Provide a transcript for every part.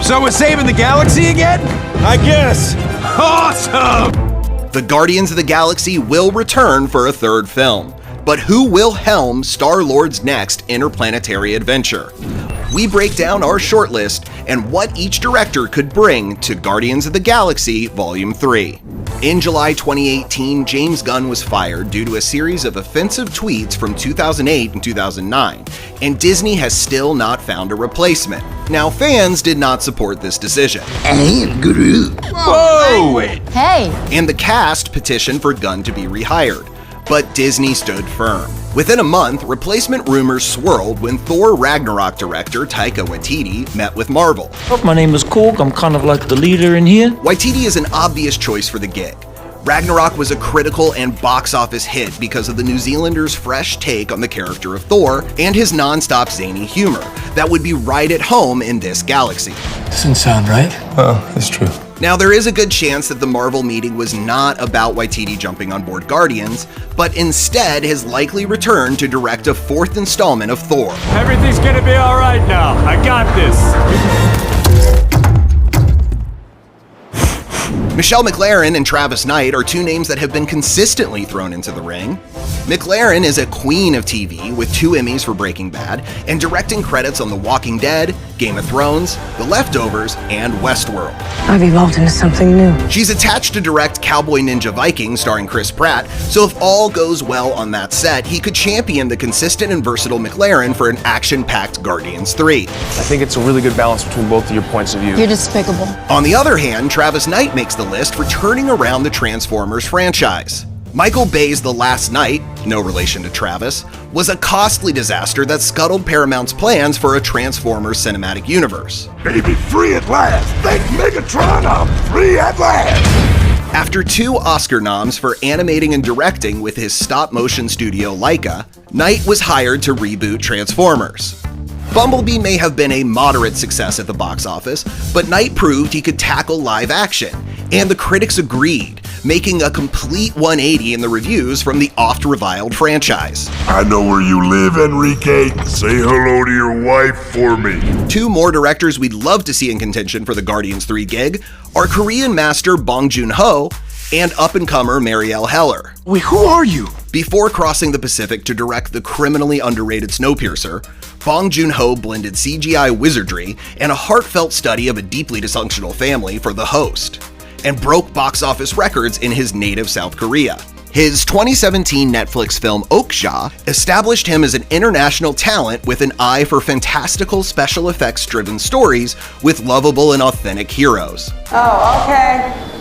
So we're saving the galaxy again? I guess. Awesome! The Guardians of the Galaxy will return for a third film, but who will helm Star-Lord's next interplanetary adventure? We break down our shortlist and what each director could bring to Guardians of the Galaxy Volume 3. In July 2018, James Gunn was fired due to a series of offensive tweets from 2008 and 2009, and Disney has still not found a replacement. Now, fans did not support this decision. Whoa! Wait. Hey! And the cast petitioned for Gunn to be rehired, but Disney stood firm. Within a month, replacement rumors swirled when Thor Ragnarok director Taika Waititi met with Marvel. My name is Korg, I'm kind of like the leader in here. Waititi is an obvious choice for the gig. Ragnarok was a critical and box office hit because of the New Zealander's fresh take on the character of Thor and his non-stop zany humor that would be right at home in this galaxy. Doesn't sound right. Well, it's true. Now, there is a good chance that the Marvel meeting was not about Waititi jumping on board Guardians, but instead his likely return to direct a fourth installment of Thor. Everything's gonna be all right now. I got this. Michelle MacLaren and Travis Knight are two names that have been consistently thrown into the ring. MacLaren is a queen of TV with 2 Emmys for Breaking Bad and directing credits on The Walking Dead, Game of Thrones, The Leftovers, and Westworld. I've evolved into something new. She's attached to direct Cowboy Ninja Vikings starring Chris Pratt, so if all goes well on that set, he could champion the consistent and versatile MacLaren for an action-packed Guardians 3. I think it's a really good balance between both of your points of view. You're despicable. On the other hand, Travis Knight makes the list for turning around the Transformers franchise. Michael Bay's The Last Knight, no relation to Travis, was a costly disaster that scuttled Paramount's plans for a Transformers cinematic universe. Baby, free at last! Thank Megatron, I'm free at last! After 2 Oscar noms for animating and directing with his stop-motion studio Laika, Knight was hired to reboot Transformers. Bumblebee may have been a moderate success at the box office, but Knight proved he could tackle live action, and the critics agreed, making a complete 180 in the reviews from the oft-reviled franchise. I know where you live, Enrique. Say hello to your wife for me. 2 more directors we'd love to see in contention for the Guardians 3 gig are Korean master Bong Joon-ho and up-and-comer Marielle Heller. Wait, who are you? Before crossing the Pacific to direct the criminally underrated Snowpiercer, Bong Joon-ho blended CGI wizardry and a heartfelt study of a deeply dysfunctional family for The Host, and broke box office records in his native South Korea. His 2017 Netflix film Okja established him as an international talent with an eye for fantastical special effects-driven stories with lovable and authentic heroes. Oh, okay.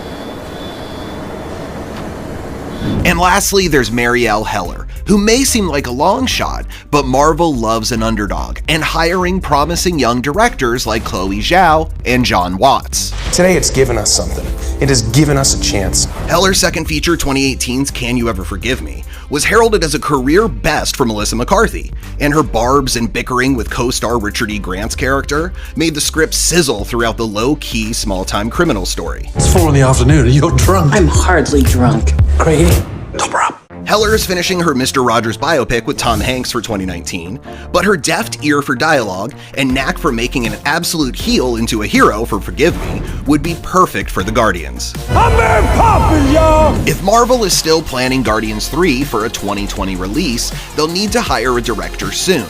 And lastly, there's Marielle Heller, who may seem like a long shot, but Marvel loves an underdog, and hiring promising young directors like Chloe Zhao and John Watts. Today it's given us something. It has given us a chance. Heller's second feature, 2018's Can You Ever Forgive Me, was heralded as a career best for Melissa McCarthy, and her barbs and bickering with co-star Richard E. Grant's character made the script sizzle throughout the low-key, small-time criminal story. It's 4 in the afternoon and you're drunk. I'm hardly drunk. Craigie, sober up. Heller is finishing her Mr. Rogers biopic with Tom Hanks for 2019, but her deft ear for dialogue and knack for making an absolute heel into a hero for Forgive Me would be perfect for the Guardians. I'm Mary Poppins, y'all! If Marvel is still planning Guardians 3 for a 2020 release, they'll need to hire a director soon.